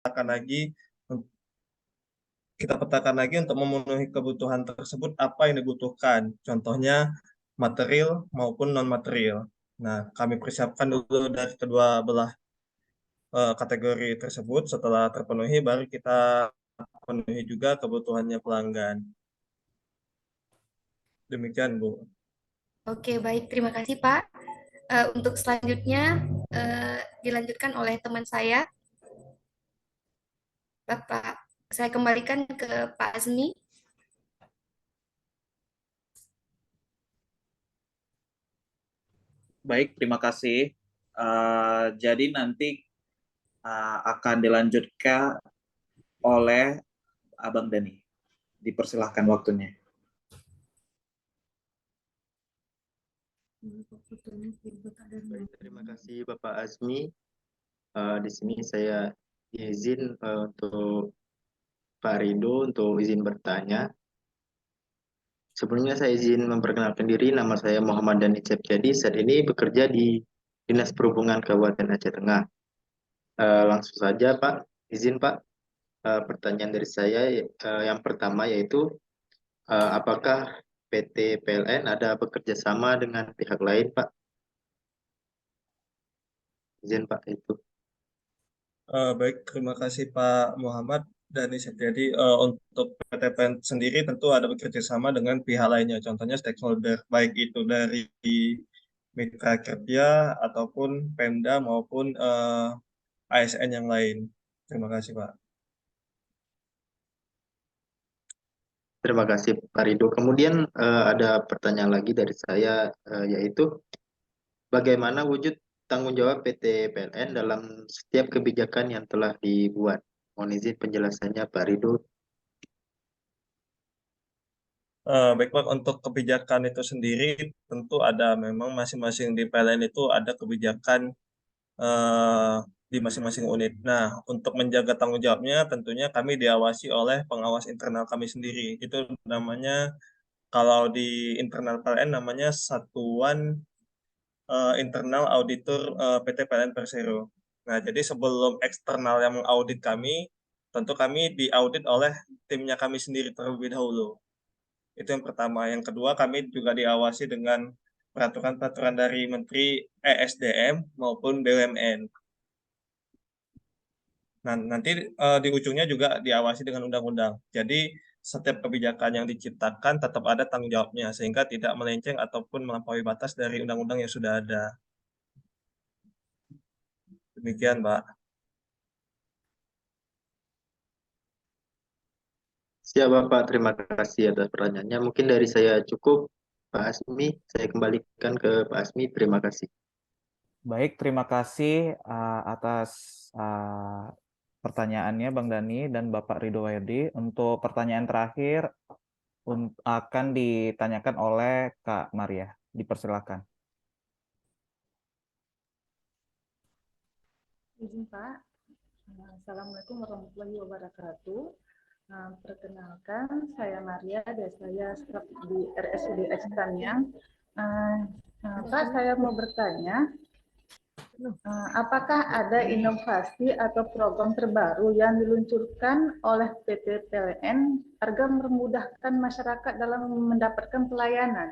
petakan lagi kita petakan lagi untuk memenuhi kebutuhan tersebut apa yang dibutuhkan. Contohnya material maupun non material. Nah, kami persiapkan dulu dari kedua belah kategori tersebut. Setelah terpenuhi, baru kita penuhi juga kebutuhannya pelanggan. Demikian, Bu. Oke, baik. Terima kasih, Pak. Untuk selanjutnya dilanjutkan oleh teman saya, Bapak. Saya kembalikan ke Pak Azmi. Baik, terima kasih. Jadi nanti akan dilanjutkan oleh Abang Dani. Dipersilahkan waktunya. Baik, terima kasih Bapak Azmi. Di sini saya izin untuk Pak Rido untuk izin bertanya. Sebelumnya saya izin memperkenalkan diri, nama saya Muhammad Dani Septiadi. Saat ini bekerja di Dinas Perhubungan Kabupaten Aceh Tengah. Langsung saja Pak, izin Pak. Pertanyaan dari saya yang pertama yaitu apakah PT PLN ada bekerja sama dengan pihak lain Pak? Izin Pak itu. Baik, terima kasih Pak Muhammad Dani Setiadi. Untuk PT PLN sendiri tentu ada bekerja sama dengan pihak lainnya, contohnya stakeholder, baik itu dari mitra kerja ataupun Pemda maupun ASN yang lain. Terima kasih Pak. Terima kasih Pak Rido. Kemudian ada pertanyaan lagi dari saya yaitu bagaimana wujud tanggung jawab PT PLN dalam setiap kebijakan yang telah dibuat? Mohon izin penjelasannya Pak Rido. Baik Pak, untuk kebijakan itu sendiri tentu ada memang masing-masing di PLN itu ada kebijakan eh, di masing-masing unit. Nah, untuk menjaga tanggung jawabnya tentunya kami diawasi oleh pengawas internal kami sendiri. Itu namanya kalau di internal PLN namanya Satuan Internal Auditor PT PLN Persero. Nah, jadi sebelum eksternal yang mengaudit kami, tentu kami diaudit oleh timnya kami sendiri terlebih dahulu. Itu yang pertama. Yang kedua, kami juga diawasi dengan peraturan-peraturan dari Menteri ESDM maupun BUMN. Nah, nanti di ujungnya juga diawasi dengan undang-undang. Jadi, setiap kebijakan yang diciptakan tetap ada tanggung jawabnya, sehingga tidak melenceng ataupun melampaui batas dari undang-undang yang sudah ada. Demikian, Mbak. Siap Bapak, terima kasih atas pertanyaannya. Mungkin dari saya cukup. Pak Asmi, saya kembalikan ke Pak Asmi. Terima kasih. Baik, terima kasih atas pertanyaannya Bang Dani dan Bapak Ridho Wahyudi. Untuk pertanyaan terakhir akan ditanyakan oleh Kak Maria. Dipersilakan. Izin Pak. Assalamualaikum warahmatullahi wabarakatuh. Perkenalkan, saya Maria dan saya staf di RSUD Tanyang. Pak, saya mau bertanya, apakah ada inovasi atau program terbaru yang diluncurkan oleh PT PLN agar memudahkan masyarakat dalam mendapatkan pelayanan?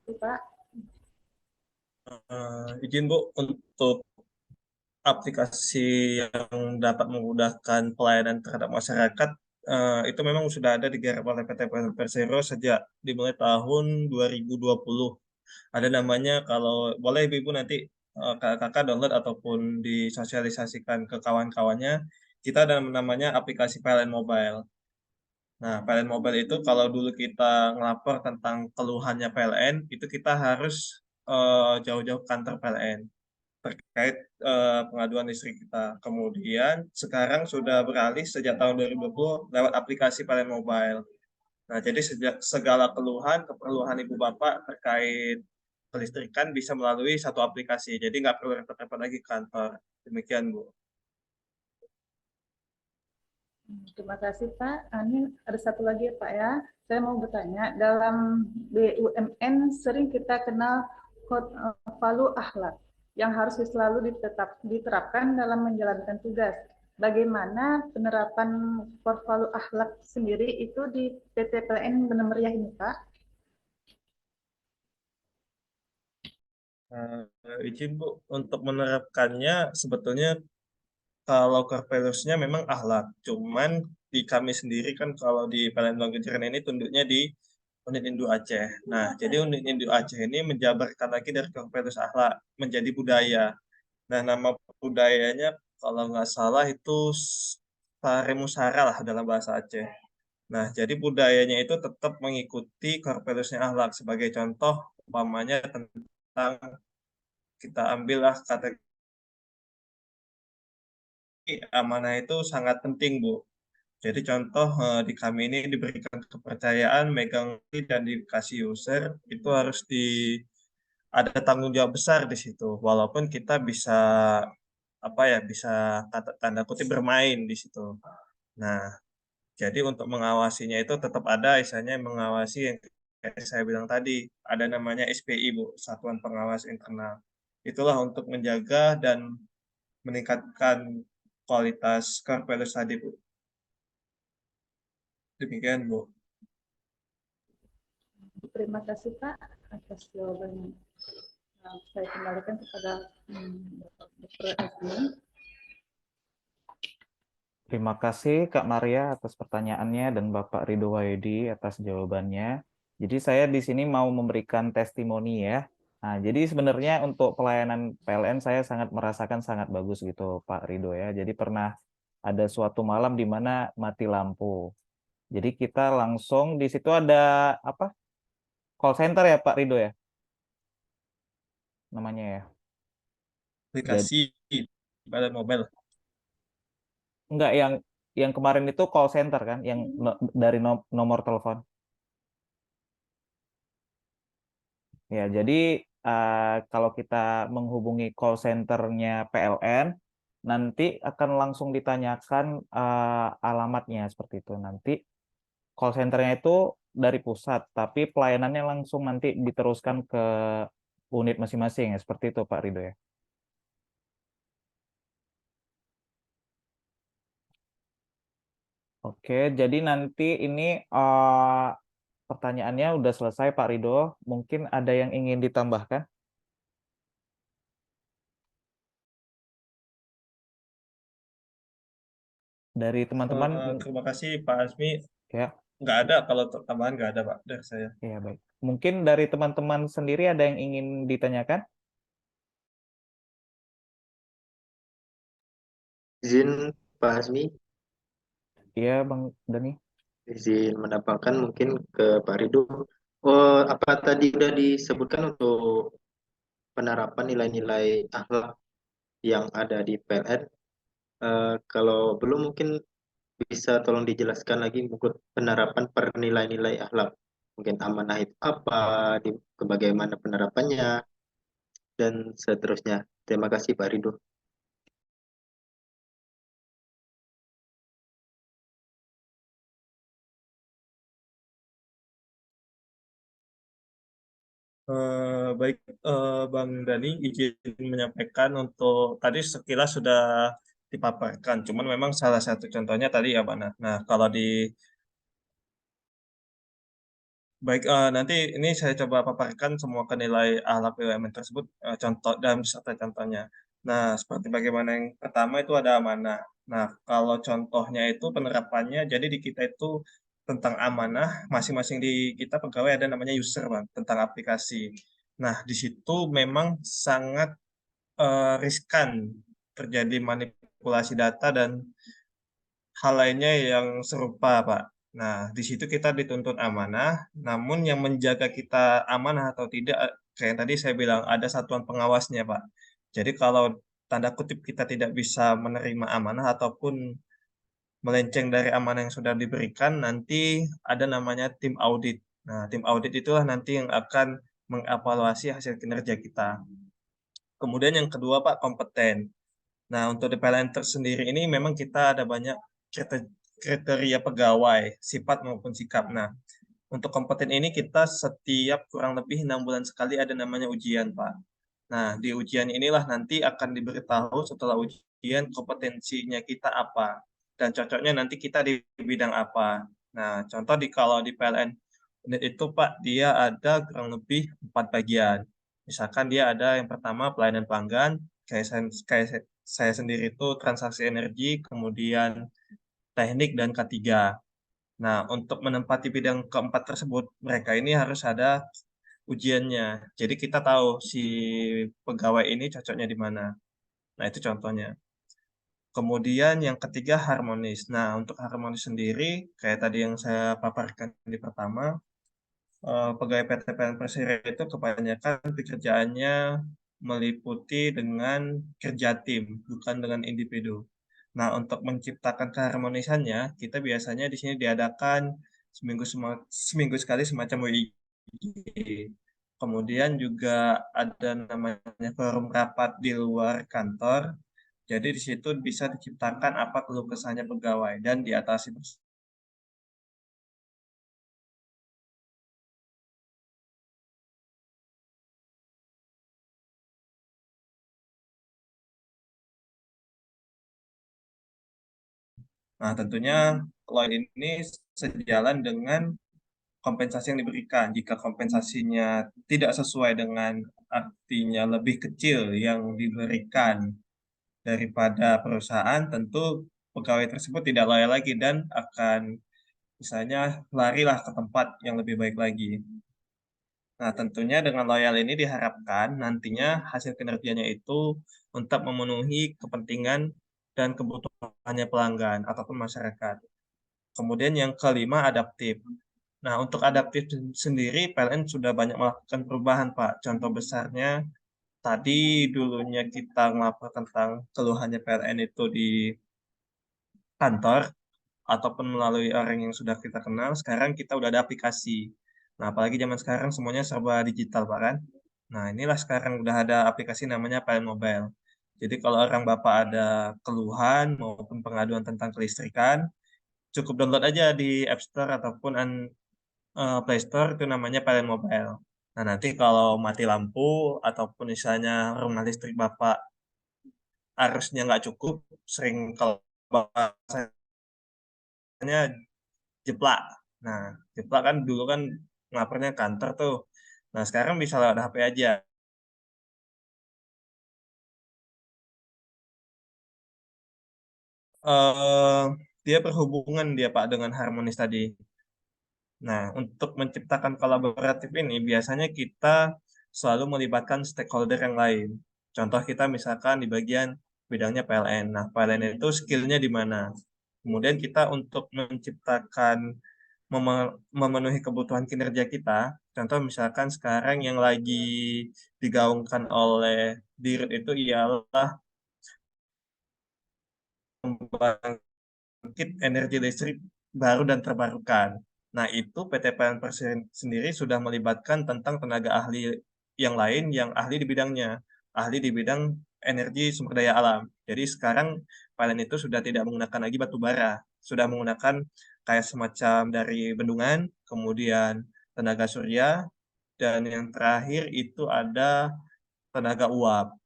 Pak. Izin Bu, untuk aplikasi yang dapat memudahkan pelayanan terhadap masyarakat itu memang sudah ada digarap oleh PT Persero sejak dimulai tahun 2020. Ada namanya, kalau boleh Ibu nanti kakak download ataupun disosialisasikan ke kawan-kawannya, kita ada namanya aplikasi PLN Mobile. Nah, PLN Mobile itu kalau dulu kita ngelapor tentang keluhannya PLN, itu kita harus jauh-jauh ke kantor PLN terkait pengaduan listrik kita. Kemudian sekarang sudah beralih sejak tahun 2020 lewat aplikasi PLN Mobile. Nah, jadi segala keluhan, keperluan Ibu Bapak terkait kelistrikan bisa melalui satu aplikasi. Jadi nggak perlu repot-repot lagi ke kantor. Demikian, Bu. Terima kasih Pak. Ini ada satu lagi ya Pak ya. Saya mau bertanya, dalam BUMN sering kita kenal Code Palu Akhlak. yang harus selalu diterapkan dalam menjalankan tugas. Bagaimana penerapan core value akhlak sendiri itu di PT PLN Benang Meriah ini, Pak? Izin Bu, untuk menerapkannya sebetulnya kalau core values-nya memang akhlak, cuman di kami sendiri kan kalau di PLN Bangka Jaran ini tunduknya di Unit Induk Aceh. Nah, jadi Unit Induk Aceh ini menjabarkan lagi dari core values akhlak menjadi budaya. Nah, nama budayanya kalau nggak salah itu Paremusara lah dalam bahasa Aceh. Nah, jadi budayanya itu tetap mengikuti core values-nya akhlak. Sebagai contoh, umpamanya tentang kita ambillah kategori amanah itu sangat penting, Bu. Jadi contoh di kami ini diberikan kepercayaan, megang dan dikasih user, itu harus ada tanggung jawab besar di situ. Walaupun kita bisa apa ya, bisa tanda kutip bermain di situ. Nah, jadi untuk mengawasinya itu tetap ada, misalnya mengawasi yang kayak saya bilang tadi, ada namanya SPI, Bu, Satuan Pengawas Internal. Itulah untuk menjaga dan meningkatkan kualitas core values tadi, Bu. Demikian, Bu. Terima kasih Pak atas jawabannya. Saya kembalikan kepada Dr. Azmi. Terima kasih Kak Maria atas pertanyaannya dan Bapak Ridho Wahyudi atas jawabannya. Jadi saya di sini mau memberikan testimoni ya. Nah, jadi sebenarnya untuk pelayanan PLN saya sangat merasakan sangat bagus gitu Pak Ridho ya. Jadi pernah ada suatu malam di mana mati lampu. Jadi kita langsung di situ ada apa? Call center ya Pak Ridho ya? Namanya ya. Aplikasi pada mobile. Enggak, yang kemarin itu call center kan, yang dari nomor telepon. Ya, jadi kalau kita menghubungi call centernya PLN, nanti akan langsung ditanyakan alamatnya seperti itu. Nanti call centernya itu dari pusat, tapi pelayanannya langsung nanti diteruskan ke unit masing-masing ya, seperti itu Pak Ridho ya. Oke, jadi nanti ini pertanyaannya udah selesai Pak Ridho. Mungkin ada yang ingin ditambahkan dari teman-teman? Terima kasih Pak Asmi. Ya, Nggak ada, kalau tambahan nggak ada Pak dari saya. ya baik. Mungkin dari teman-teman sendiri ada yang ingin ditanyakan? Izin Pak Hasmi, Iya, Bang Dani. izin menambahkan mungkin ke Pak Ridho. Oh, apa tadi sudah disebutkan untuk penerapan nilai-nilai akhlak yang ada di PLN? Kalau belum mungkin bisa tolong dijelaskan lagi mungkin penerapan per nilai-nilai akhlak. Mungkin amanah itu apa, bagaimana penerapannya, dan seterusnya. Terima kasih Pak Ridho. Baik, Bang Dani, izin menyampaikan untuk tadi sekilas sudah dipaparkan, cuman memang salah satu contohnya tadi ya, Pak. Nah, kalau di baik, nanti ini saya coba paparkan semua ke nilai akhlak BUMN tersebut, contoh dalam beserta contohnya. Nah, seperti bagaimana yang pertama itu ada amanah. Nah, kalau contohnya itu penerapannya, jadi di kita itu tentang amanah, masing-masing di kita pegawai ada namanya user, Bang, tentang aplikasi. Nah, di situ memang sangat riskan terjadi manipulasi data dan hal lainnya yang serupa, Pak. Nah, di situ kita dituntut amanah, namun yang menjaga kita amanah atau tidak, kayak yang tadi saya bilang, ada satuan pengawasnya, Pak. Jadi kalau tanda kutip kita tidak bisa menerima amanah ataupun melenceng dari amanah yang sudah diberikan, nanti ada namanya tim audit. Nah, tim audit itulah nanti yang akan mengevaluasi hasil kinerja kita. Kemudian yang kedua, Pak, kompeten. Nah, untuk di PLN sendiri ini memang kita ada banyak kriteria pegawai, sifat maupun sikap. Nah, untuk kompeten ini kita setiap kurang lebih 6 bulan sekali ada namanya ujian, Pak. Nah, di ujian inilah nanti akan diberitahu setelah ujian kompetensinya kita apa dan cocoknya nanti kita di bidang apa. Nah, contoh kalau di PLN unit itu Pak, dia ada kurang lebih 4 bagian. Misalkan dia ada yang pertama pelayanan pelanggan, kayak saya sendiri itu transaksi energi, kemudian teknik dan K3. Nah, untuk menempati bidang keempat tersebut, mereka ini harus ada ujiannya. Jadi kita tahu si pegawai ini cocoknya di mana. Nah, itu contohnya. Kemudian yang ketiga harmonis. Nah, untuk harmonis sendiri, kayak tadi yang saya paparkan di pertama, pegawai PT PLN Persero itu kebanyakan pekerjaannya meliputi dengan kerja tim, bukan dengan individu. Nah, untuk menciptakan keharmonisannya, kita biasanya di sini diadakan seminggu sekali semacam WIG. Kemudian juga ada namanya forum rapat di luar kantor. Jadi di situ bisa diciptakan apa keluh kesahnya pegawai dan diatasi bersama. Nah, tentunya kalau ini sejalan dengan kompensasi yang diberikan. Jika kompensasinya tidak sesuai dengan artinya lebih kecil yang diberikan daripada perusahaan, tentu pegawai tersebut tidak layak lagi dan akan misalnya larilah ke tempat yang lebih baik lagi. Nah, tentunya dengan loyal ini diharapkan nantinya hasil kinerjanya itu untuk memenuhi kepentingan dan kebutuhannya pelanggan ataupun masyarakat. Kemudian yang kelima, adaptif. Nah, untuk adaptif sendiri, PLN sudah banyak melakukan perubahan, Pak. Contoh besarnya, tadi dulunya kita melapor tentang keluhannya PLN itu di kantor, ataupun melalui orang yang sudah kita kenal, sekarang kita udah ada aplikasi. Nah, apalagi zaman sekarang semuanya serba digital, Pak, kan? Nah, inilah sekarang udah ada aplikasi namanya PLN Mobile. Jadi kalau orang Bapak ada keluhan maupun pengaduan tentang kelistrikan, cukup download aja di App Store ataupun Play Store itu namanya PLN Mobile. Nah, nanti kalau mati lampu ataupun misalnya rumah listrik Bapak arusnya nggak cukup, sering kalau Bapak misalnya jeplak. Nah, jeplak kan dulu kan ngelapornya kantor tuh. Nah, sekarang bisa lewat HP aja. eh Dia berhubungan dia Pak dengan harmonis tadi. Nah, untuk menciptakan kolaboratif ini biasanya kita selalu melibatkan stakeholder yang lain. Contoh kita misalkan di bagian bidangnya PLN. Nah, PLN itu skillnya di mana? Kemudian kita untuk menciptakan memenuhi kebutuhan kinerja kita. Contoh misalkan sekarang yang lagi digaungkan oleh Dirut itu ialah bangkit energi listrik baru dan terbarukan. Nah, itu PT PLN Persero sendiri sudah melibatkan tentang tenaga ahli yang lain yang ahli di bidangnya, ahli di bidang energi sumber daya alam. Jadi sekarang PLN itu sudah tidak menggunakan lagi batu bara, sudah menggunakan kayak semacam dari bendungan, kemudian tenaga surya, dan yang terakhir itu ada tenaga uap.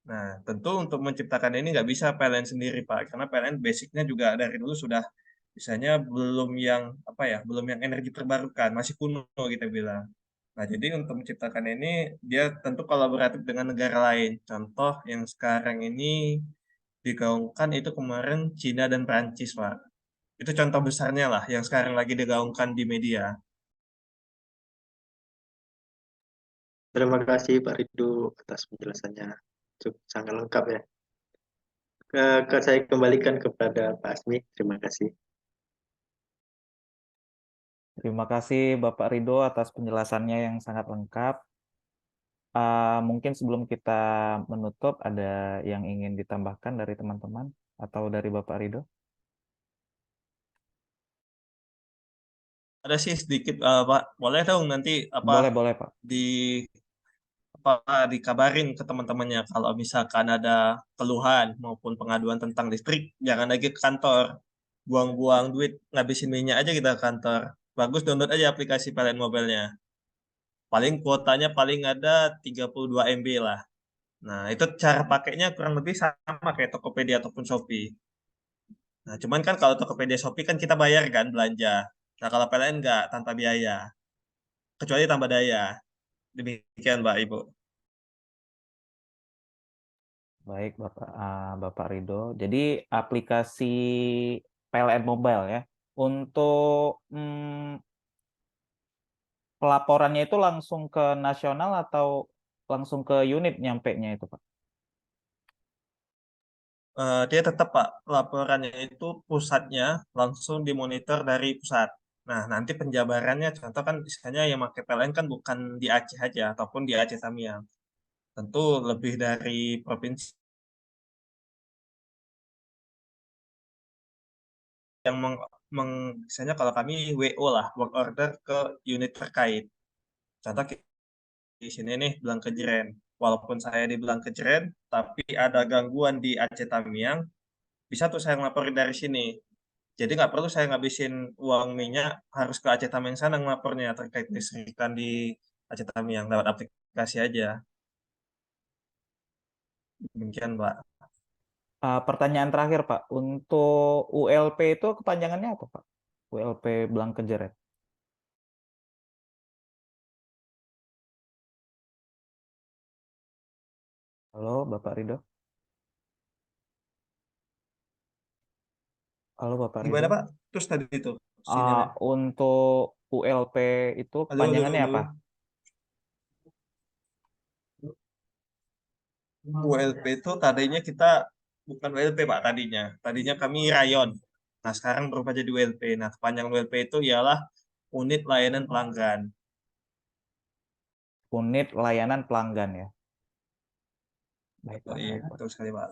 Nah, tentu untuk menciptakan ini nggak bisa PLN sendiri, Pak. Karena PLN basicnya juga dari dulu sudah misalnya belum yang apa ya, belum yang energi terbarukan, masih kuno kita bilang. Nah, jadi untuk menciptakan ini dia tentu kolaboratif dengan negara lain. Contoh yang sekarang ini digaungkan itu kemarin Cina dan Prancis, Pak. Itu contoh besarnya lah yang sekarang lagi digaungkan di media. Terima kasih Pak Rido atas penjelasannya. Cukup sangat lengkap ya. Saya kembalikan kepada Pak Asmi. Terima kasih. Terima kasih Bapak Rido atas penjelasannya yang sangat lengkap. Mungkin sebelum kita menutup, ada yang ingin ditambahkan dari teman-teman atau dari Bapak Rido? Ada sih sedikit, Pak. Boleh dong nanti apa Boleh Pak. di dikabarin ke teman-temannya kalau misalkan ada keluhan maupun pengaduan tentang listrik, jangan lagi ke kantor. Buang-buang duit, ngabisin minyak aja kita ke kantor. Bagus download aja aplikasi PLN Mobile-nya. paling kuotanya paling ada 32 MB lah. Nah, itu cara pakainya kurang lebih sama kayak Tokopedia ataupun Shopee. Nah, cuman kan kalau Tokopedia Shopee kan kita bayar kan belanja. Nah, kalau PLN nggak, tanpa biaya. Kecuali tambah daya. Demikian, Mbak Ibu. Baik, Bapak Rido. Jadi aplikasi PLN Mobile ya. Untuk pelaporannya itu langsung ke nasional atau langsung ke unit nyampenya itu, Pak? Dia tetap, Pak, laporannya itu pusatnya langsung dimonitor dari pusat. Nah, nanti penjabarannya, contoh kan misalnya yang pakai PLN kan bukan di Aceh aja, ataupun di Aceh Tamiang. Tentu lebih dari provinsi yang misalnya kalau kami WO lah, work order ke unit terkait. Contoh di sini nih bilang kejeren. Walaupun saya dibilang kejeren, tapi ada gangguan di Aceh Tamiang, bisa tuh saya ngelaporin dari sini. Jadi nggak perlu saya ngabisin uang minyak harus ke Aceh Tamiang sana ngelapornya terkait listrikan di Aceh Tamiang lewat aplikasi aja. Demikian, Mbak. Pertanyaan terakhir, Pak. Untuk ULP itu kepanjangannya apa, Pak? ULP Blangkejeret. Halo, Bapak Rido. Halo, Bapak Gimana, Rido. Pak? Terus tadi itu sinyalnya. Untuk ULP itu Halo, halo, kepanjangannya halo. apa? ULP itu tadinya kita bukan ULP, Pak, tadinya. Tadinya kami rayon. Nah, sekarang berubah jadi ULP. Nah, kepanjangan ULP itu ialah unit layanan pelanggan. Unit layanan pelanggan ya. Baik, Oh, Pak. iya, Baik, Pak. betul sekali, Pak.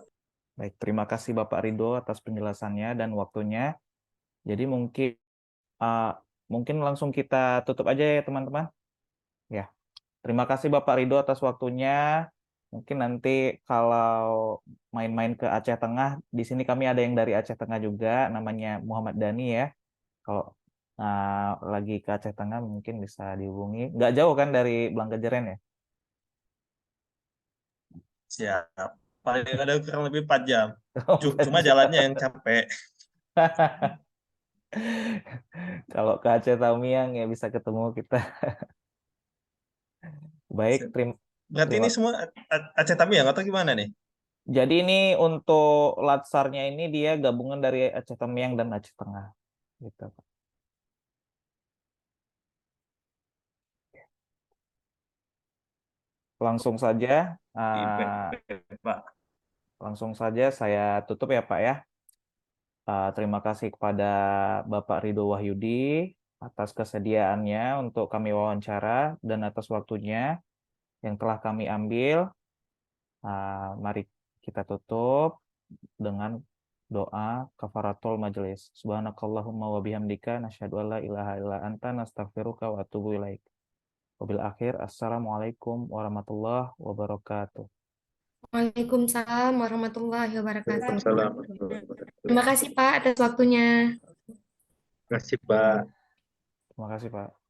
Baik, terima kasih Bapak Rido atas penjelasannya dan waktunya. Jadi mungkin langsung kita tutup aja ya, teman-teman. Ya, terima kasih Bapak Rido atas waktunya. Mungkin nanti kalau main-main ke Aceh Tengah, di sini kami ada yang dari Aceh Tengah juga, namanya Muhammad Dani ya. Kalau lagi ke Aceh Tengah mungkin bisa dihubungi. Nggak jauh kan dari Blangkejeren ya? Siap. Paling ada kurang lebih 4 jam. Oh, Cuma jauh. jalannya yang capek. Kalau ke Aceh Tamiang ya bisa ketemu kita. Baik, Berarti terima. ini semua Aceh Tamiang atau gimana nih? Jadi ini untuk latsarnya ini dia gabungan dari Aceh Tamiang dan Aceh Tengah. Gitu, Pak. Langsung saja, Pak. langsung saja saya tutup ya Pak ya. Terima kasih kepada Bapak Ridho Wahyudi atas kesediaannya untuk kami wawancara dan atas waktunya yang telah kami ambil. Mari kita tutup dengan doa kafaratul majelis. Subhanakallahumma wa bihamdika nasyhadu an la ilaha illa anta nastaghfiruka wa atubu ilaik. Wabil akhir, assalamualaikum warahmatullahi wabarakatuh. Waalaikumsalam warahmatullahi wabarakatuh. Waalaikumsalam. Terima kasih Pak atas waktunya. Terima kasih, Pak. Terima kasih Pak.